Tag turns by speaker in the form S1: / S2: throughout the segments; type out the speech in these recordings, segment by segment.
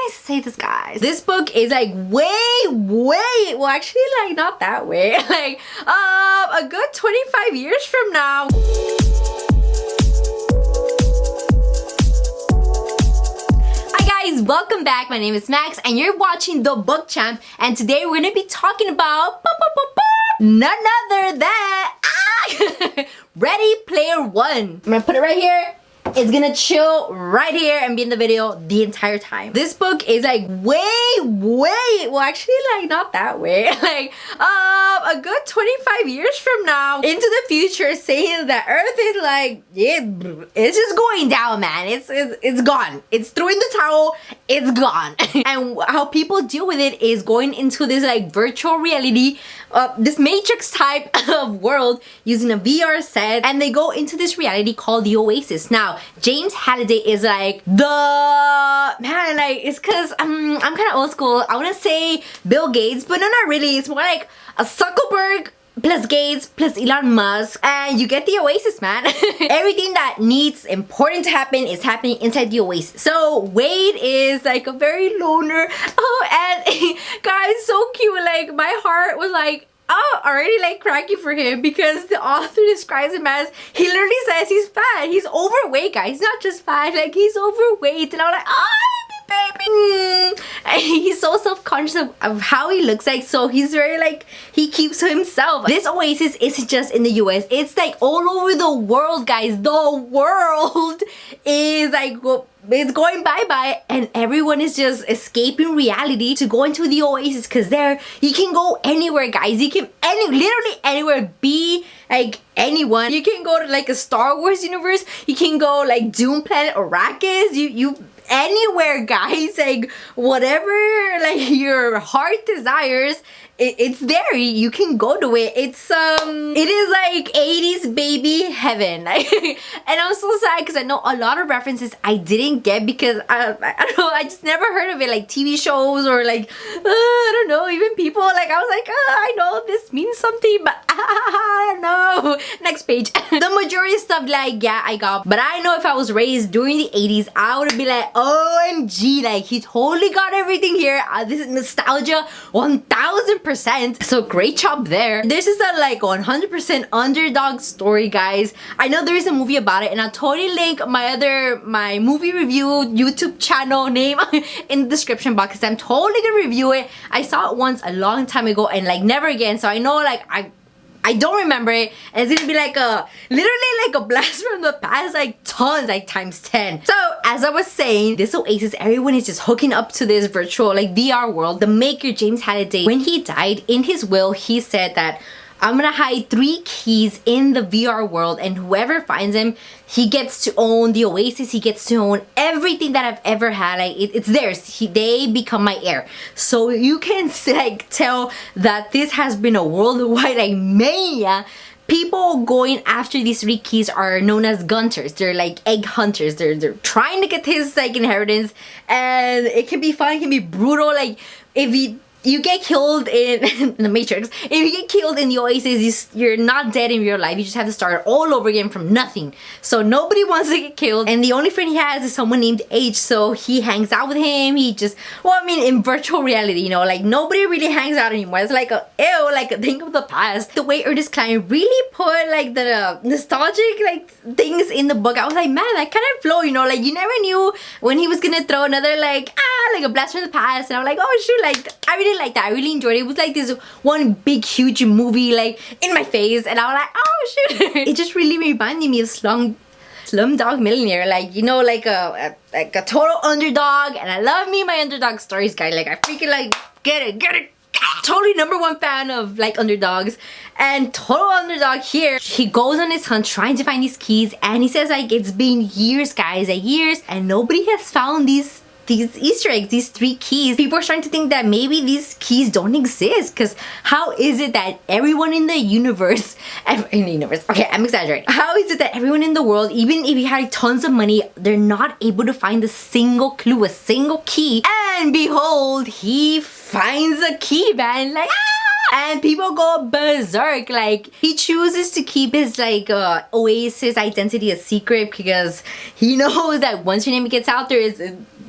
S1: nice to say this, guys. This book is like well, actually, like not that way. Like a good 25 years from now. Hi guys, welcome back. My name is Max and you're watching The Book Champ, and today we're gonna be talking about none other than Ready Player One. I'm gonna put it right here. It's gonna chill right here and be in the video the entire time. This book is like well, actually, like not that way. Like a good 25 years from now into the future, saying that Earth is like, it's just going down, man. It's gone. It's throwing the towel. It's gone. And how people deal with it is going into this like virtual reality, this Matrix type of world using a VR set, and they go into this reality called the OASIS. Now, James Halliday is like the man, like it's cause I'm kind of old school. I want to say Bill Gates, but no, not really. It's more like a Zuckerberg plus Gates plus Elon Musk, and you get the OASIS, man. Everything that needs important to happen is happening inside the OASIS. So Wade is like a very loner. Oh, and guys, so cute. Like my heart was like, oh, already like cracking for him, because the author describes him as, he literally says he's fat. He's overweight, guys. He's not just fat, like he's overweight. And I'm like, oh, baby. And he's so self-conscious of how he looks like, so he's very like, he keeps to himself. This OASIS isn't just in the US, it's like all over the world, guys. The world is like, it's going bye-bye, and everyone is just escaping reality to go into the OASIS, because there you can go anywhere, guys. You can literally anywhere, be like anyone. You can go to like a Star Wars universe, you can go like Doom Planet Arrakis, you anywhere, guys. Like whatever like your heart desires, it's there. You can go to it. It's it is like 80s baby heaven. And I'm so sad because I know a lot of references I didn't get, because I don't know, I just never heard of it, like TV shows or like I don't know, even people. Like I was like, I know this means something, but no. Next page. The majority of stuff, like, yeah, I got, but I know if I was raised during the 80s, I would be like, OMG, like he totally got everything here. This is nostalgia 1000%. So great job there. This is a like 100% underdog story, guys. I know there is a movie about it, and I'll totally link my movie review YouTube channel name in the description box, because I'm totally gonna review it. I saw it once a long time ago and like never again, so I know like I don't remember it, and it's gonna be like a literally like a blast from the past, like tons, like times 10. So as I was saying, this OASIS, everyone is just hooking up to this virtual like VR world. The maker, James Halliday, when he died, in his will he said that, I'm gonna hide 3 keys in the VR world, and whoever finds them, he gets to own the OASIS. He gets to own everything that I've ever had. Like it's theirs. They become my heir. So you can like tell that this has been a worldwide like mania. People going after these 3 keys are known as gunters. They're like egg hunters. They're trying to get his like inheritance, and it can be fun, it can be brutal. Like if you get killed in the Matrix, if you get killed in the OASIS, you're not dead in real life. You just have to start all over again from nothing. So nobody wants to get killed, and the only friend he has is someone named H. So he hangs out with him. He just, well, I mean, in virtual reality, you know, like nobody really hangs out anymore. It's like a ew, like a thing of the past. The way Ernest Cline really put like the nostalgic like things in the book, I was like, man, that kind of flow, you know, like you never knew when he was gonna throw another like a blast from the past, and I'm like, oh shoot, like I really like that. I really enjoyed it. It was like this one big huge movie like in my face, and I was like, oh shoot. It just really reminded me of Slumdog Millionaire, like, you know, like a total underdog. And I love me my underdog stories, guys. Like I freaking like get it. Totally #1 fan of like underdogs, and total underdog here. He goes on his hunt trying to find these keys, and he says like it's been years, guys, like years, and nobody has found these Easter eggs, these 3 keys. People are starting to think that maybe these keys don't exist, because how is it that everyone in the universe, okay, I'm exaggerating. How is it that everyone in the world, even if you had tons of money, they're not able to find a single clue, a single key? And behold, he finds a key, man. Like, and people go berserk. Like he chooses to keep his like OASIS identity a secret, because he knows that once your name gets out there,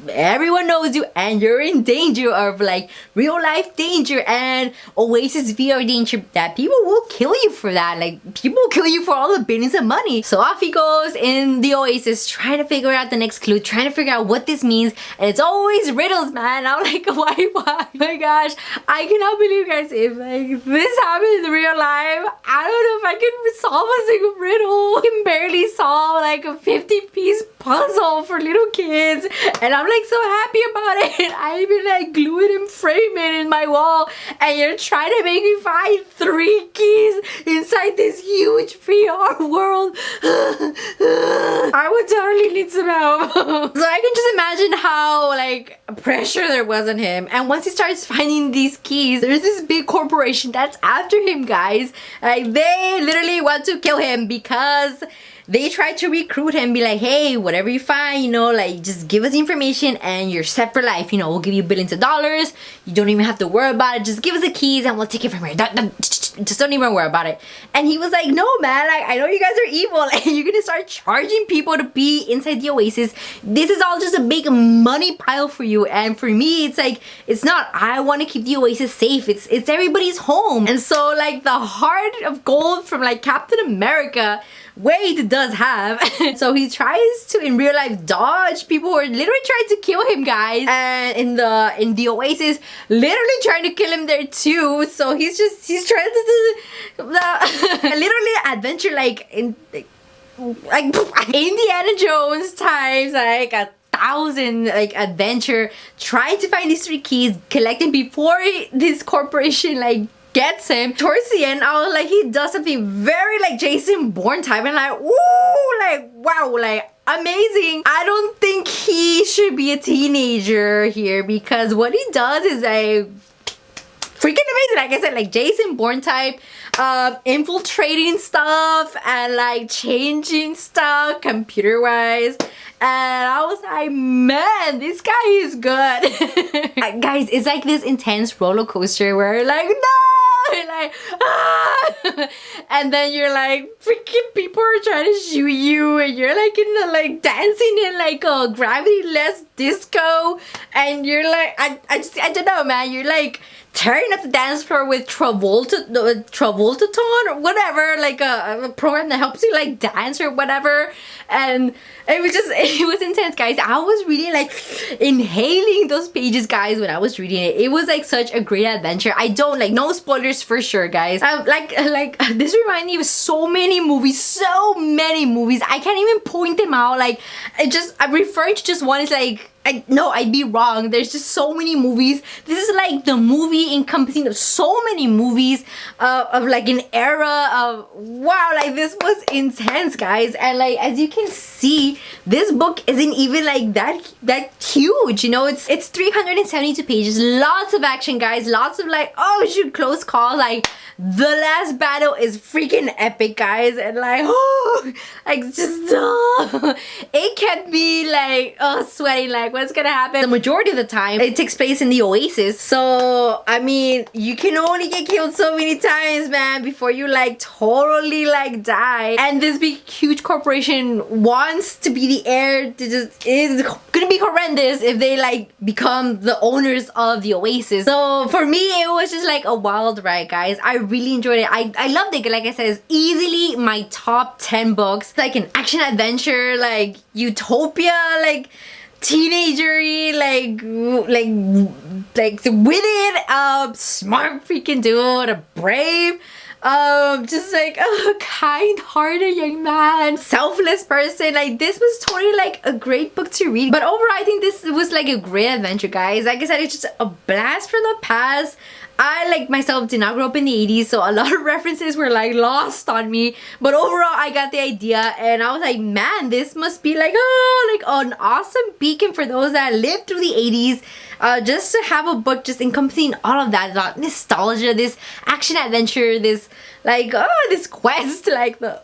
S1: everyone knows you and you're in danger of like real life danger and Oasis VR danger, that people will kill you for that. Like people will kill you for all the billions of money. So off he goes in the Oasis trying to figure out the next clue, trying to figure out what this means, and it's always riddles, man. I'm like, why? Oh my gosh, I cannot believe, guys, if like this happened in real life, I don't know if I can solve a single riddle. I can barely solve like a 50-piece puzzle for little kids, and I'm like so happy about it. I even like glue it and frame it in my wall, and you're trying to make me find 3 keys inside this huge VR world. I would totally need some help. So I can just imagine how like pressure there was on him, and once he starts finding these keys, there's this big corporation that's after him, guys. Like they literally want to kill him because they tried to recruit him, be like, hey, whatever you find, you know, like just give us information and you're set for life. You know, we'll give you billions of dollars. You don't even have to worry about it. Just give us the keys and we'll take it from here. Just don't even worry about it. And he was like, no, man, like I know you guys are evil and you're gonna start charging people to be inside the Oasis. This is all just a big money pile for you. And for me, it's like, it's not. I want to keep the Oasis safe. It's everybody's home. And so like the heart of gold from like Captain America, Wade does have. So he tries to in real life dodge people who are literally trying to kill him, guys, and in the Oasis literally trying to kill him there too. So he's trying to do literally adventure like in like Indiana Jones times like 1,000 like adventure, trying to find these 3 keys, collecting before this corporation like gets him. Towards the end, I was like, he does something very like Jason Bourne type, and like, ooh, like wow, like amazing. I don't think he should be a teenager here, because what he does is like freaking amazing. Like I said, like Jason Bourne type, infiltrating stuff and like changing stuff computer wise. And I was like, man, this guy is good. Guys, it's like this intense roller coaster where like, no, you're like, ah! And then you're like, freaking people are trying to shoot you, and you're like in the like dancing in like a gravity-less disco, and you're like, I don't know, man, you're like tearing up the dance floor with Travoltaton or whatever, like a program that helps you like dance or whatever. And it was intense, guys. I was really like inhaling those pages, guys, when I was reading it. It was like such a great adventure. I don't like, no spoilers for sure, guys. Like this reminded me of so many movies. I can't even point them out. Like I'm referring to just one. Is like, I'd be wrong. There's just so many movies. This is like the movie encompassing of so many movies of like an era of, wow, like this was intense, guys. And like as you can see, this book isn't even like that huge, you know. It's 372 pages, lots of action, guys, lots of like, oh shoot, close call. Like the last battle is freaking epic, guys, and like, oh, like just it kept me like sweating, like what's gonna happen. The majority of the time it takes place in the Oasis, so I mean you can only get killed so many times, man, before you like totally like die. And this big huge corporation wants to be the heir to just, it's gonna be horrendous if they like become the owners of the Oasis. So for me it was just like a wild ride, guys. I really enjoyed it. I loved it. Like I said, it's easily my top 10 books. It's like an action adventure, like utopia, like teenagery, like with it, smart freaking dude, a brave, just like a kind-hearted young man, selfless person. Like this was totally like a great book to read. But overall, I think this was like a great adventure, guys. Like I said, it's just a blast from the past. I, like myself, did not grow up in the 80s, so a lot of references were like lost on me. But overall, I got the idea, and I was like, man, this must be like, oh, like an awesome beacon for those that lived through the 80s. Just to have a book just encompassing all of that nostalgia, this action adventure, this like, oh, this quest, like the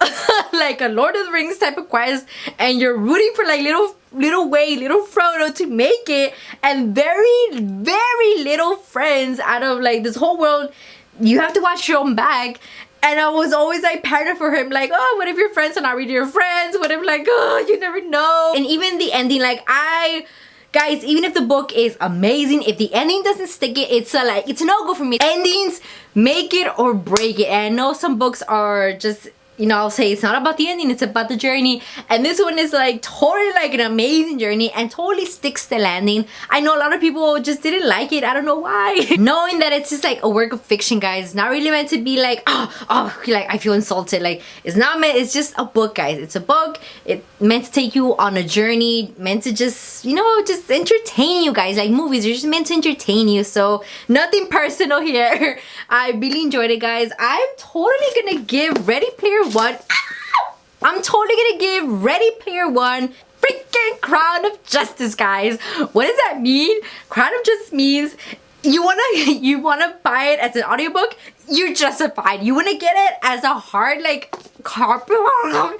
S1: like a Lord of the Rings type of quest, and you're rooting for like little Frodo to make it, and very little friends out of like this whole world. You have to watch your own back. And I was always like paranoid for him, like, oh, what if your friends are not really your friends? What if like, oh, you never know? And even the ending, like, I guys, even if the book is amazing, if the ending doesn't stick it, it's a no-go for me. Endings make it or break it. And I know some books are just, you know, I'll say it's not about the ending, it's about the journey. And this one is like totally like an amazing journey and totally sticks the landing. I know a lot of people just didn't like it. I don't know why. Knowing that it's just like a work of fiction, guys. It's not really meant to be like, like I feel insulted. Like it's not meant, it's just a book, guys. It's a book. It's meant to take you on a journey, meant to just, you know, just entertain you guys. Like movies are just meant to entertain you. So nothing personal here. I really enjoyed it, guys. I'm totally gonna give Ready Player One. I'm totally gonna give Ready Player One freaking Crown of Justice, guys. What does that mean? Crown of Justice means you wanna buy it as an audiobook, you're justified. You wanna get it as a hard copy,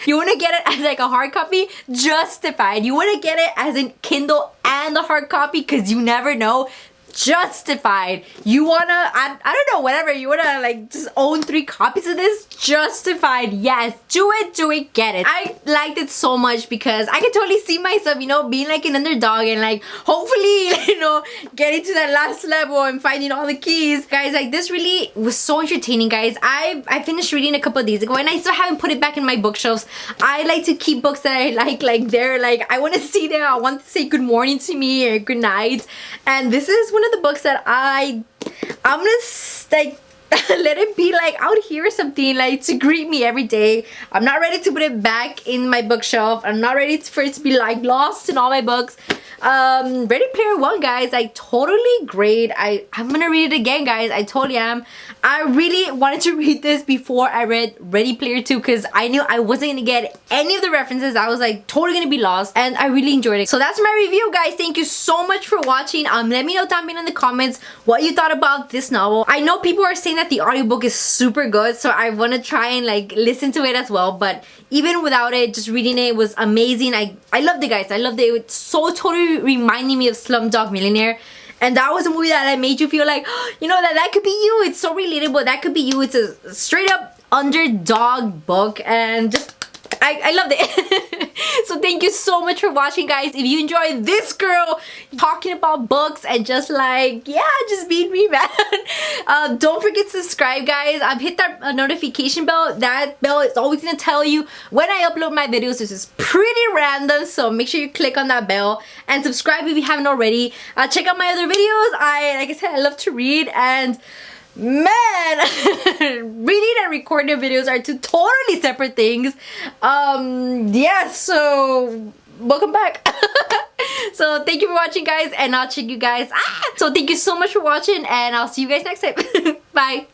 S1: you wanna get it as like a hard copy, justified. You wanna get it as a Kindle and a hard copy, because you never know, justified. You wanna, I don't know, whatever, you wanna like just own 3 copies of this, justified. Yes, do it, get it. I liked it so much because I could totally see myself, you know, being like an underdog and like hopefully, you know, getting to that last level and finding all the keys. Guys, like this really was so entertaining, guys. I finished reading a couple of days ago and I still haven't put it back in my bookshelves. I like to keep books that I like they're like, I want to see them, I want to say good morning to me or good night. And this is one of the books that I'm gonna like let it be like out here or something, like to greet me every day. I'm not ready to put it back in my bookshelf. I'm not ready for it to be like lost in all my books. Ready Player One, guys, like totally great. I'm gonna read it again, guys. I totally am. I really wanted to read this before I read Ready Player Two because I knew I wasn't gonna get any of the references. I was like totally gonna be lost, and I really enjoyed it. So that's my review, guys. Thank you so much for watching. Let me know down below in the comments what you thought about this novel. I know people are saying that the audiobook is super good, so I want to try and like listen to it as well. But even without it, just reading it was amazing. I loved it, guys. I loved it. It's so totally reminding me of Slumdog Millionaire. And that was a movie that made you feel like, you know, that could be you. It's so relatable. That could be you. It's a straight up underdog book, and just I loved it. So thank you so much for watching, guys. If you enjoyed this girl talking about books and just like, yeah, just being me, man. Don't forget to subscribe, guys. I've hit that notification bell. That bell is always gonna tell you when I upload my videos. This is pretty random, so make sure you click on that bell and subscribe if you haven't already. Check out my other videos. Like I said, I love to read, and man, reading and recording videos are 2 totally separate things. Yeah, so welcome back. So thank you for watching, guys, and I'll check you guys. So thank you so much for watching, and I'll see you guys next time. Bye.